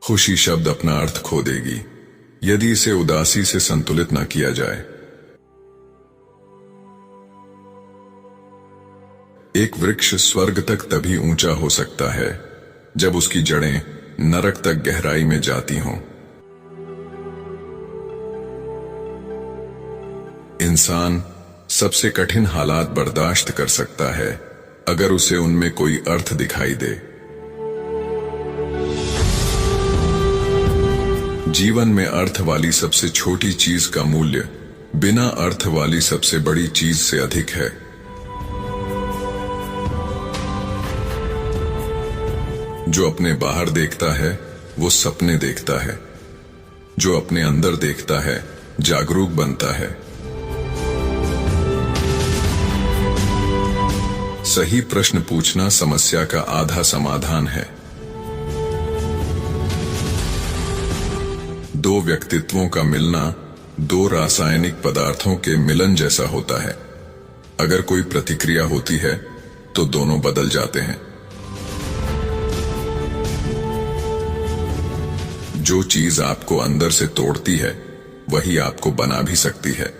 खुशी शब्द अपना अर्थ खो देगी यदि इसे उदासी से संतुलित न किया जाए। एक वृक्ष स्वर्ग तक तभी ऊंचा हो सकता है जब उसकी जड़ें नरक तक गहराई में जाती हों। इंसान सबसे कठिन हालात बर्दाश्त कर सकता है अगर उसे उनमें कोई अर्थ दिखाई दे। जीवन में अर्थ वाली सबसे छोटी चीज का मूल्य बिना अर्थ वाली सबसे बड़ी चीज से अधिक है। जो अपने बाहर देखता है वो सपने देखता है, जो अपने अंदर देखता है जागरूक बनता है। सही प्रश्न पूछना समस्या का आधा समाधान है। दो व्यक्तित्वों का मिलना दो रासायनिक पदार्थों के मिलन जैसा होता है। अगर कोई प्रतिक्रिया होती है तो दोनों बदल जाते हैं। जो चीज आपको अंदर से तोड़ती है वही आपको बना भी सकती है।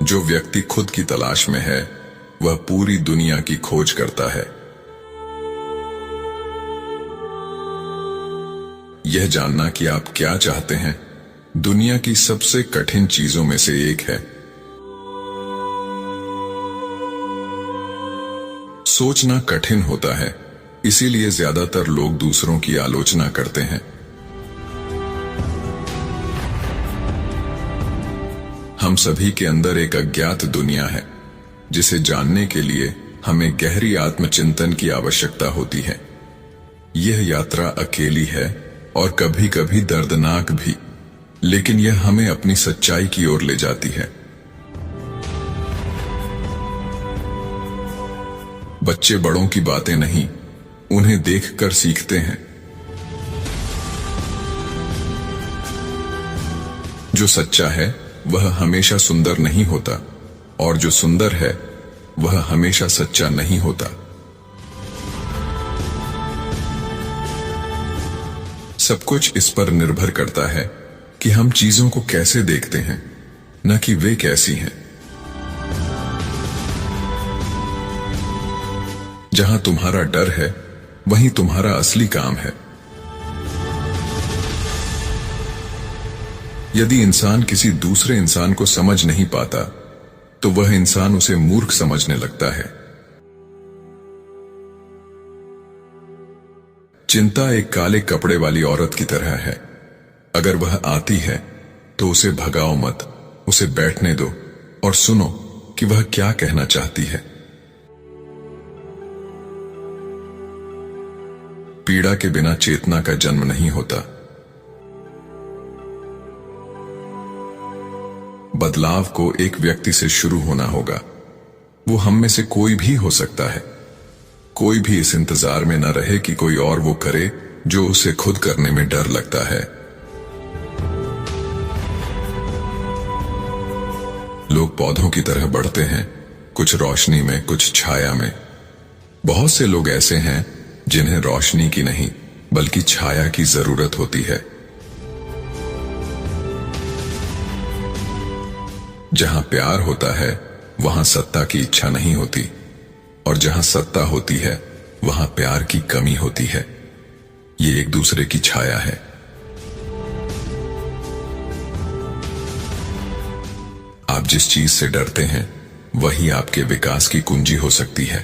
जो व्यक्ति खुद की तलाश में है वह पूरी दुनिया की खोज करता है। यह जानना कि आप क्या चाहते हैं दुनिया की सबसे कठिन चीजों में से एक है। सोचना कठिन होता है, इसीलिए ज्यादातर लोग दूसरों की आलोचना करते हैं। हम सभी के अंदर एक अज्ञात दुनिया है जिसे जानने के लिए हमें गहरी आत्मचिंतन की आवश्यकता होती है। यह यात्रा अकेली है और कभी कभी दर्दनाक भी, लेकिन यह हमें अपनी सच्चाई की ओर ले जाती है। बच्चे बड़ों की बातें नहीं, उन्हें देखकर सीखते हैं। जो सच्चा है वह हमेशा सुंदर नहीं होता और जो सुंदर है वह हमेशा सच्चा नहीं होता। सब कुछ इस पर निर्भर करता है कि हम चीजों को कैसे देखते हैं, न कि वे कैसी हैं। जहां तुम्हारा डर है वहीं तुम्हारा असली काम है। यदि इंसान किसी दूसरे इंसान को समझ नहीं पाता तो वह इंसान उसे मूर्ख समझने लगता है। चिंता एक काले कपड़े वाली औरत की तरह है। अगर वह आती है तो उसे भगाओ मत, उसे बैठने दो और सुनो कि वह क्या कहना चाहती है। पीड़ा के बिना चेतना का जन्म नहीं होता। बदलाव को एक व्यक्ति से शुरू होना होगा। वो हम में से कोई भी हो सकता है। कोई भी इस इंतजार में न रहे कि कोई और वो करे जो उसे खुद करने में डर लगता है। लोग पौधों की तरह बढ़ते हैं, कुछ रोशनी में, कुछ छाया में। बहुत से लोग ऐसे हैं जिन्हें रोशनी की नहीं बल्कि छाया की जरूरत होती है। जहां प्यार होता है वहां सत्ता की इच्छा नहीं होती, और जहां सत्ता होती है वहां प्यार की कमी होती है। ये एक दूसरे की छाया है। आप जिस चीज से डरते हैं वही आपके विकास की कुंजी हो सकती है।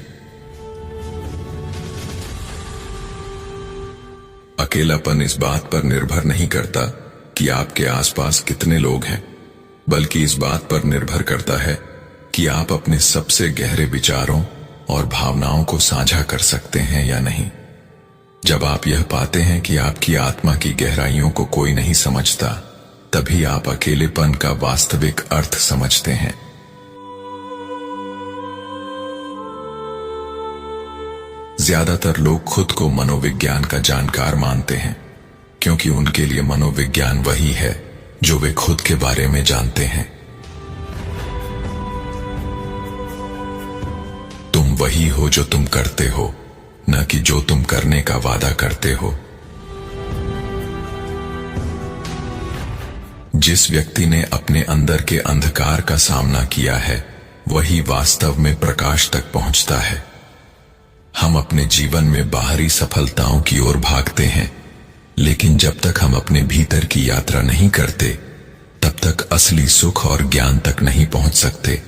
अकेलापन इस बात पर निर्भर नहीं करता कि आपके आसपास कितने लोग हैं, बल्कि इस बात पर निर्भर करता है कि आप अपने सबसे गहरे विचारों और भावनाओं को साझा कर सकते हैं या नहीं। जब आप यह पाते हैं कि आपकी आत्मा की गहराइयों को कोई नहीं समझता, तभी आप अकेलेपन का वास्तविक अर्थ समझते हैं। ज्यादातर लोग खुद को मनोविज्ञान का जानकार मानते हैं, क्योंकि उनके लिए मनोविज्ञान वही है जो वे खुद के बारे में जानते हैं। तुम वही हो जो तुम करते हो, न कि जो तुम करने का वादा करते हो। जिस व्यक्ति ने अपने अंदर के अंधकार का सामना किया है, वही वास्तव में प्रकाश तक पहुंचता है। हम अपने जीवन में बाहरी सफलताओं की ओर भागते हैं, लेकिन जब तक हम अपने भीतर की यात्रा नहीं करते, तब तक असली सुख और ज्ञान तक नहीं पहुंच सकते।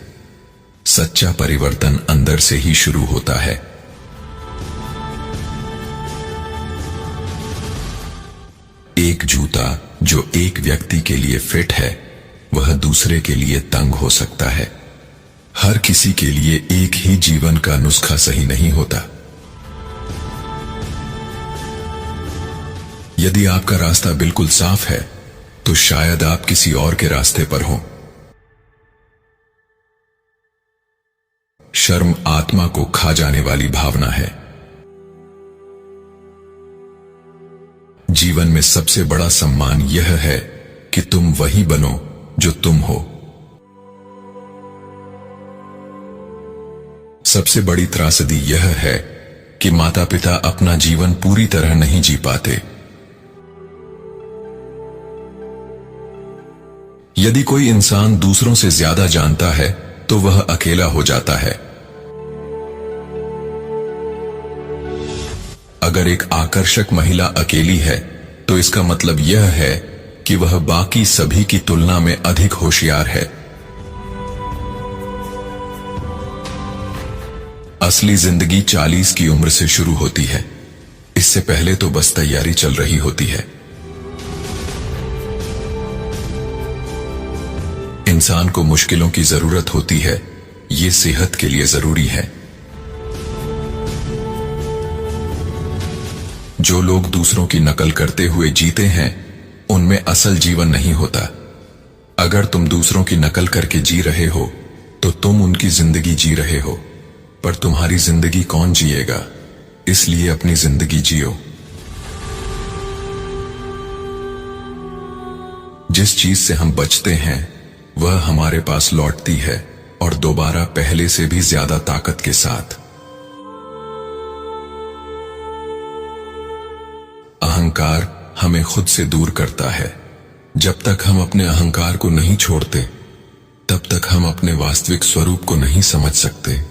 सच्चा परिवर्तन अंदर से ही शुरू होता है। एक जूता जो एक व्यक्ति के लिए फिट है, वह दूसरे के लिए तंग हो सकता है। हर किसी के लिए एक ही जीवन का नुस्खा सही नहीं होता। यदि आपका रास्ता बिल्कुल साफ है, तो शायद आप किसी और के रास्ते पर हों। शर्म आत्मा को खा जाने वाली भावना है। जीवन में सबसे बड़ा सम्मान यह है कि तुम वही बनो जो तुम हो। सबसे बड़ी त्रासदी यह है कि माता पिता अपना जीवन पूरी तरह नहीं जी पाते। यदि कोई इंसान दूसरों से ज्यादा जानता है, तो वह अकेला हो जाता है। अगर एक आकर्षक महिला अकेली है, तो इसका मतलब यह है कि वह बाकी सभी की तुलना में अधिक होशियार है। असली जिंदगी 40 की उम्र से शुरू होती है। इससे पहले तो बस तैयारी चल रही होती है। इंसान को मुश्किलों की जरूरत होती है, ये सेहत के लिए जरूरी है। जो लोग दूसरों की नकल करते हुए जीते हैं, उनमें असल जीवन नहीं होता। अगर तुम दूसरों की नकल करके जी रहे हो, तो तुम उनकी जिंदगी जी रहे हो, पर तुम्हारी जिंदगी कौन जिएगा? इसलिए अपनी जिंदगी जियो। जिस चीज से हम बचते हैं, वह हमारे पास लौटती है, और दोबारा पहले से भी ज्यादा ताकत के साथ। अहंकार हमें खुद से दूर करता है। जब तक हम अपने अहंकार को नहीं छोड़ते, तब तक हम अपने वास्तविक स्वरूप को नहीं समझ सकते।